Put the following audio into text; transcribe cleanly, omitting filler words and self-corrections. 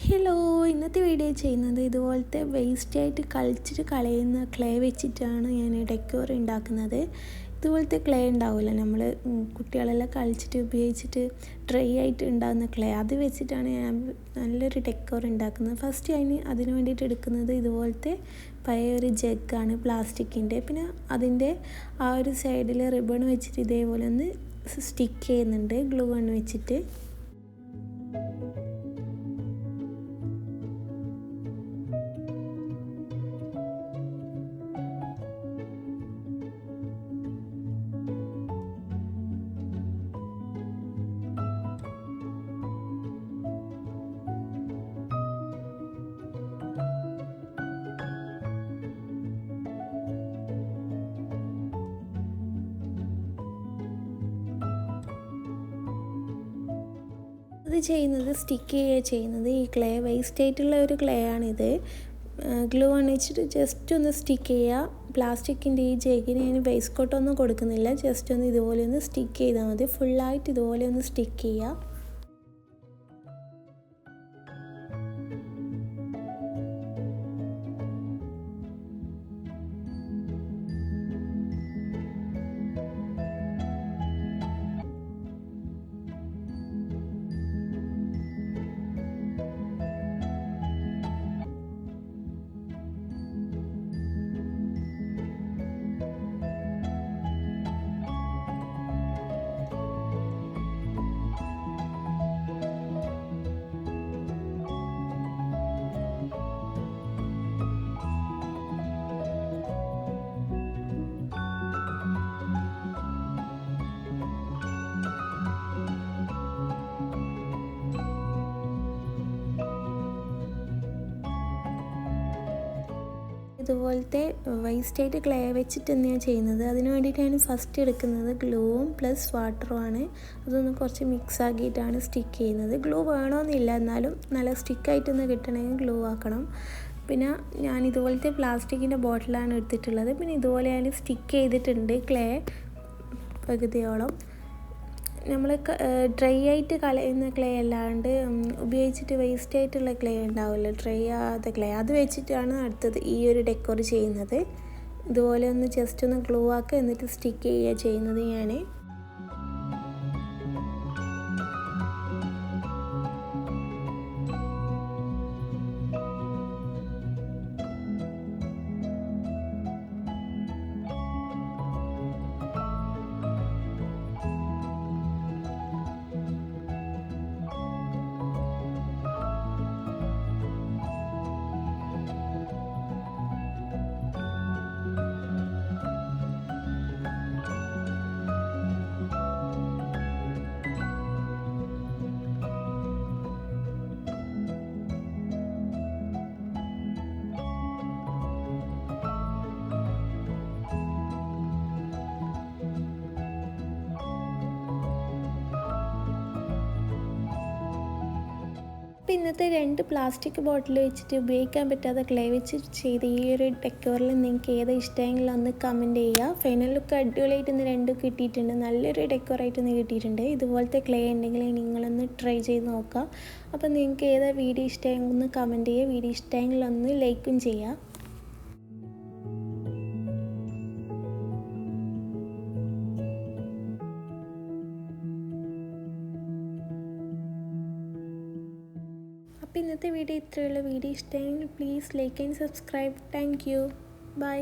Hello, ഇന്നത്തെ video ചെയ്യുന്നത് ഇതുപോലത്തെ വേസ്റ്റായിട്ട് കളിച്ചിട്ട് കളയുന്ന ക്ലേ വെച്ചിട്ടാണ് ഞാൻ ഡെക്കോർ ഉണ്ടാക്കുന്നത്. ഇതുപോലത്തെ ക്ലേ ഉണ്ടാവില്ല, നമ്മൾ കുട്ടികളെല്ലാം കളിച്ചിട്ട് ഉപയോഗിച്ചിട്ട് ഡ്രൈ ആയിട്ട് ഉണ്ടാകുന്ന ക്ലേ, അത് വെച്ചിട്ടാണ് ഞാൻ നല്ലൊരു ഡെക്കോർ ഉണ്ടാക്കുന്നത്. ഫസ്റ്റ് അതിന് വേണ്ടിയിട്ട് എടുക്കുന്നത് ഇതുപോലത്തെ പഴയ ഒരു ജഗ്ഗാണ് പ്ലാസ്റ്റിക്കിൻ്റെ. പിന്നെ അതിൻ്റെ ആ ഒരു സൈഡിൽ റിബൺ വെച്ചിട്ട് ഇതേപോലെ ഒന്ന് സ്റ്റിക്ക് ചെയ്യുന്നുണ്ട് ഗ്ലൂ ഗൺ വെച്ചിട്ട്. ഇത് സ്റ്റിക്ക് ചെയ്യുന്നത് ഈ ക്ലേ വേസ്റ്റ് ആയിട്ടുള്ള ഒരു ക്ലേ ആണിത്. ഗ്ലൂ വെച്ചിട്ട് ജസ്റ്റ് ഒന്ന് സ്റ്റിക്ക് ചെയ്യുക. പ്ലാസ്റ്റിക്കിൻ്റെ ഈ ജഗ്ഗിന് ഞാൻ വേസ്റ്റ് കോട്ടൊന്നും കൊടുക്കുന്നില്ല, ജസ്റ്റ് ഒന്ന് ഇതുപോലെ ഒന്ന് സ്റ്റിക്ക് ചെയ്താൽ മതി. ഫുള്ളായിട്ട് ഇതുപോലെ ഒന്ന് സ്റ്റിക്ക് ചെയ്യുക. ഇതുപോലത്തെ വേസ്റ്റായിട്ട് ക്ലേ വെച്ചിട്ട് തന്നെയാണ് ചെയ്യുന്നത്. അതിന് വേണ്ടിയിട്ടാണ് ഫസ്റ്റ് എടുക്കുന്നത് ഗ്ലൂവും പ്ലസ് വാട്ടറുമാണ്. അതൊന്ന് കുറച്ച് മിക്സ് ആക്കിയിട്ടാണ് സ്റ്റിക്ക് ചെയ്യുന്നത്. ഗ്ലൂ വേണമെന്നില്ല, എന്നാലും നല്ല സ്റ്റിക്കായിട്ടൊന്ന് കിട്ടണമെങ്കിൽ ഗ്ലൂ ആക്കണം. പിന്നെ ഞാൻ ഇതുപോലത്തെ പ്ലാസ്റ്റിക്കിൻ്റെ ബോട്ടിലാണ് എടുത്തിട്ടുള്ളത്. പിന്നെ ഇതുപോലെ ഞാൻ സ്റ്റിക്ക് ചെയ്തിട്ടുണ്ട് ക്ലേ പകുതിയോളം. നമ്മൾ ഡ്രൈ ആയിട്ട് കളയുന്ന ക്ലേ അല്ലാണ്ട് ഉപയോഗിച്ചിട്ട് വേസ്റ്റ് ആയിട്ടുള്ള ക്ലേ ഉണ്ടാവില്ല, ഡ്രൈ ആകാത്ത ക്ലേ, അത് വെച്ചിട്ടാണ് അടുത്തത് ഈ ഒരു ഡെക്കോർ ചെയ്യുന്നത്. ഇതുപോലെ ഒന്ന് ജസ്റ്റ് ഒന്ന് ഗ്ലൂ ആക്കുക, എന്നിട്ട് സ്റ്റിക്ക് ചെയ്യുക ചെയ്യുന്നത് ഞാൻ. ഇന്നത്തെ 2 പ്ലാസ്റ്റിക് ബോട്ടിൽ വെച്ചിട്ട് ഉപയോഗിക്കാൻ പറ്റാത്ത ക്ലേ വെച്ചിട്ട് ചെയ്ത ഈ ഒരു ഡെക്കോറിൽ നിങ്ങൾക്ക് ഏതാ ഇഷ്ടമെങ്കിലും ഒന്ന് കമൻറ്റ് ചെയ്യുക. ഫൈനൽ ലുക്ക് അടിപൊളിയായിട്ട് ഇന്ന് 2 കിട്ടിയിട്ടുണ്ട്, നല്ലൊരു ഡെക്കോറായിട്ട് ഇന്ന് കിട്ടിയിട്ടുണ്ട്. ഇതുപോലത്തെ ക്ലേ ഉണ്ടെങ്കിൽ നിങ്ങളൊന്ന് ട്രൈ ചെയ്ത് നോക്കുക. അപ്പോൾ നിങ്ങൾക്ക് ഏതാ വീഡിയോ ഇഷ്ടമെങ്കിൽ ഒന്ന് കമൻറ്റ് ചെയ്യുക, വീഡിയോ ഇഷ്ടമെങ്കിൽ ഒന്ന് ലൈക്കും ചെയ്യുക. അപ്പോൾ ഇന്നത്തെ വീഡിയോ ഇത്രയുള്ള. വീഡിയോ ഇഷ്ടമെങ്കിൽ please like and subscribe. Thank you. By.